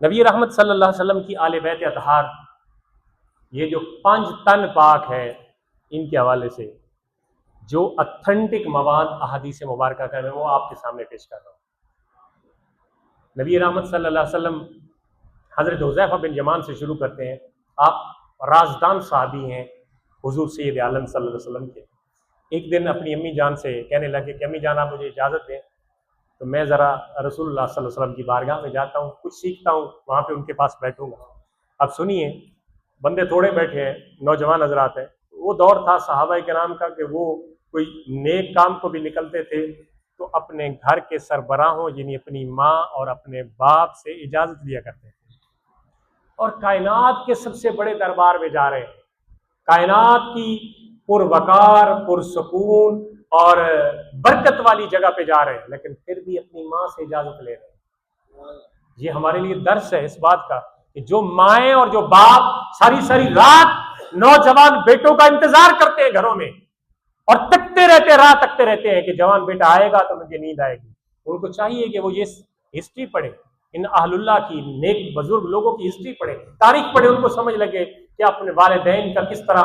نبی رحمت صلی اللہ علیہ وسلم کی آل بیت اطہار، یہ جو 5 تن پاک ہے، ان کے حوالے سے جو اتھینٹک مواد احادیث مبارکہ کا ہے وہ آپ کے سامنے پیش کر رہا ہوں۔ نبی رحمت صلی اللہ علیہ وسلم حضرت حذیفہ بن یمان سے شروع کرتے ہیں۔ آپ رازدان صحابی ہیں حضور سید عالم صلی اللہ علیہ وسلم کے۔ ایک دن اپنی امی جان سے کہنے لگے کہ امی جان آپ مجھے اجازت دیں تو میں ذرا رسول اللہ صلی اللہ علیہ وسلم کی بارگاہ میں جاتا ہوں، کچھ سیکھتا ہوں، وہاں پہ ان کے پاس بیٹھوں گا۔ اب سنیے، بندے تھوڑے بیٹھے ہیں، نوجوان حضرات ہیں۔ وہ دور تھا صحابہ کرام کا کہ وہ کوئی نیک کام کو بھی نکلتے تھے تو اپنے گھر کے سربراہوں یعنی اپنی ماں اور اپنے باپ سے اجازت لیا کرتے تھے، اور کائنات کے سب سے بڑے دربار میں جا رہے ہیں، کائنات کی پروقار پرسکون اور برکت والی جگہ پہ جا رہے ہیں، لیکن پھر بھی اپنی ماں سے اجازت لے رہے ہیں۔ یہ ہمارے لیے درس ہے اس بات کا کہ جو مائیں اور جو باپ ساری ساری رات نوجوان بیٹوں کا انتظار کرتے ہیں گھروں میں اور تکتے رہتے ہیں، رات تکتے رہتے ہیں کہ جوان بیٹا آئے گا تو مجھے نیند آئے گی، ان کو چاہیے کہ وہ یہ ہسٹری پڑھے، ان اہل اللہ کی، نیک بزرگ لوگوں کی ہسٹری پڑھے، تاریخ پڑھے، ان کو سمجھ لگے کہ اپنے والدین کا کس طرح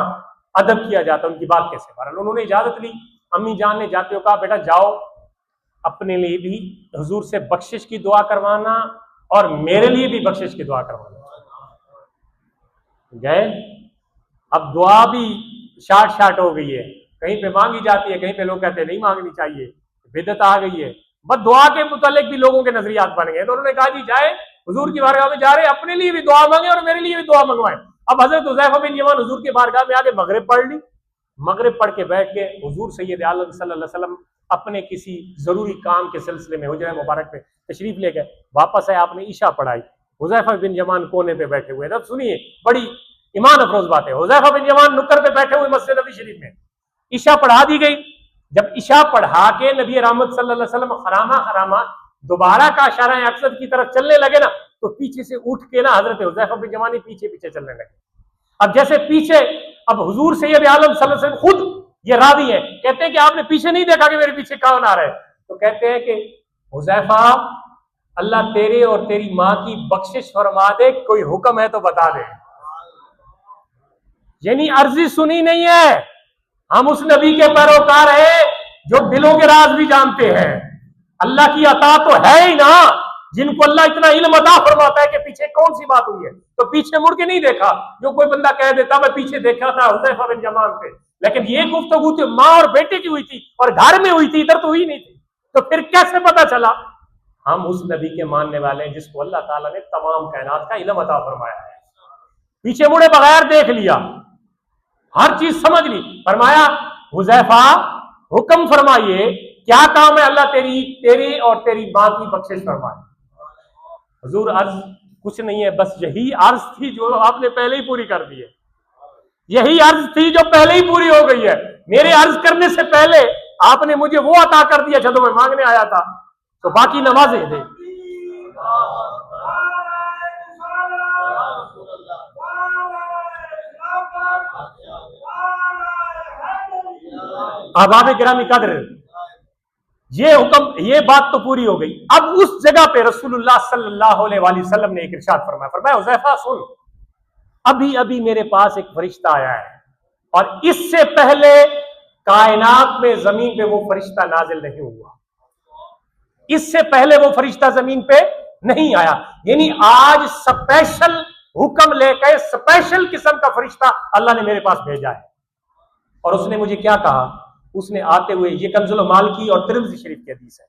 ادب کیا جاتا، ان کی بات کیسے۔ بہرحال انہوں نے اجازت لی، امی جان نے جاتے ہو کہا بیٹا جاؤ، اپنے لیے بھی حضور سے بخشش کی دعا کروانا اور میرے لیے بھی بخشش کی دعا کروانا۔ گئے، اب دعا بھی شارٹ ہو گئی ہے، کہیں پہ مانگی جاتی ہے، کہیں پہ لوگ کہتے ہیں نہیں مانگنی چاہیے، بدعت آ گئی ہے، بس دعا کے متعلق بھی لوگوں کے نظریات بن گئے۔ تو انہوں نے کہا جی جائے، حضور کی بارگاہ میں جا رہے، اپنے لیے بھی دعا مانگے اور میرے لیے بھی دعا منگوائیں۔ اب حضرت حذیفہ بن یمان حضور کی بارگاہ میں آگے مغرب پڑھ لی، مغرب پڑھ کے بیٹھ کے حضور سید عالم صلی اللہ علیہ وسلم اپنے کسی ضروری کام کے سلسلے میں حجرہ مبارک میں تشریف لے گئے، واپس آئے، آپ نے عشاء پڑھائی، حذیفہ بن یمان کونے پہ بیٹھے ہوئے۔ اب سنیے، بڑی ایمان افروز بات ہے، حذیفہ بن یمان نکر پہ بیٹھے ہوئے مسجد نبی شریف میں، عشاء پڑھا دی گئی۔ جب عشاء پڑھا کے نبی رحمت صلی اللہ علیہ وسلم خرامہ دوبارہ کا اشارہ اقصد کی طرف چلنے لگے نا، تو پیچھے سے اٹھ کے نا حضرت حذیفہ بن یمان پیچھے چلنے لگے۔ اب جیسے پیچھے، اب حضور سید عالم صلی اللہ علیہ وسلم خود یہ راوی ہے، کہتے ہیں کہ آپ نے پیچھے نہیں دیکھا کہ میرے پیچھے کون آ رہا ہے، تو کہتے ہیں کہ حذیفہ اللہ تیرے اور تیری ماں کی بخشش فرما دے، کوئی حکم ہے تو بتا دے۔ یعنی عرضی سنی نہیں ہے، ہم اس نبی کے پیروکار ہیں جو دلوں کے راز بھی جانتے ہیں۔ اللہ کی عطا تو ہے ہی نا، جن کو اللہ اتنا علم عطا فرماتا ہے کہ پیچھے کون سی بات ہوئی ہے تو پیچھے مڑ کے نہیں دیکھا۔ جو کوئی بندہ کہہ دیتا میں پیچھے دیکھا تھا حذیفہ بن یمان پہ، لیکن یہ گفتگو تو ماں اور بیٹے کی ہوئی تھی اور گھر میں ہوئی تھی، ادھر تو ہوئی نہیں تھی، تو پھر کیسے پتا چلا؟ ہم اس نبی کے ماننے والے ہیں جس کو اللہ تعالیٰ نے تمام کائنات کا علم عطا فرمایا ہے۔ پیچھے مڑے بغیر دیکھ لیا، ہر چیز سمجھ لی۔ فرمایا حذیفہ حکم فرمائیے کیا کام ہے، اللہ تیری اور تیری ماں کی بخشش فرمائے۔ حضور عرض کچھ نہیں ہے، بس یہی عرض تھی جو آپ نے پہلے ہی پوری کر دی ہے، یہی عرض تھی جو پہلے ہی پوری ہو گئی ہے، میرے عرض کرنے سے پہلے آپ نے مجھے وہ عطا کر دیا جو میں مانگنے آیا تھا، تو باقی نمازیں دے۔ احباب گرامی قدر، یہ حکم، یہ بات تو پوری ہو گئی۔ اب اس جگہ پہ رسول اللہ صلی اللہ علیہ وآلہ وسلم نے ایک ارشاد فرمایا حذیفہ سن، ابھی میرے پاس ایک فرشتہ آیا ہے، اور اس سے پہلے کائنات میں زمین پہ وہ فرشتہ نازل نہیں ہوا، اس سے پہلے وہ فرشتہ زمین پہ نہیں آیا، یعنی آج سپیشل حکم لے کے سپیشل قسم کا فرشتہ اللہ نے میرے پاس بھیجا ہے۔ اور اس نے مجھے کیا کہا؟ اس نے آتے ہوئے، یہ کنز المال کی اور ترمذی شریف کی حدیث ہے،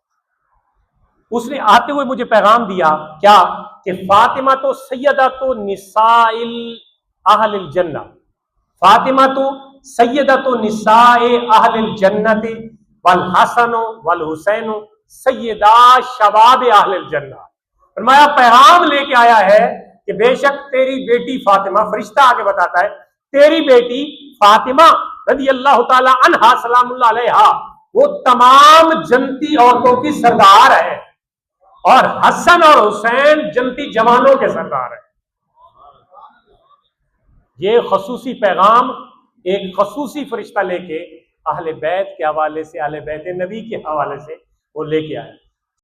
اس نے آتے ہوئے مجھے پیغام دیا کیا کہ فاطمہ تو سیدۃ نساء اہل الجنہ، فاطمہ تو سیدۃ نساء اہل الجنت والحسن والحسین سیدا شباب اہل الجنہ۔ فرمایا پیغام لے کے آیا ہے کہ بے شک تیری بیٹی فاطمہ، فرشتہ آگے بتاتا ہے، تیری بیٹی فاطمہ رضی اللہ تعالی عنہا سلام اللہ علیہا وہ تمام جنتی عورتوں کی سردار ہے، اور حسن اور حسین جنتی جوانوں کے سردار ہیں۔ یہ خصوصی پیغام ایک خصوصی فرشتہ لے کے اہل بیت کے حوالے سے، اہل بیت نبی کے حوالے سے وہ لے کے آیا۔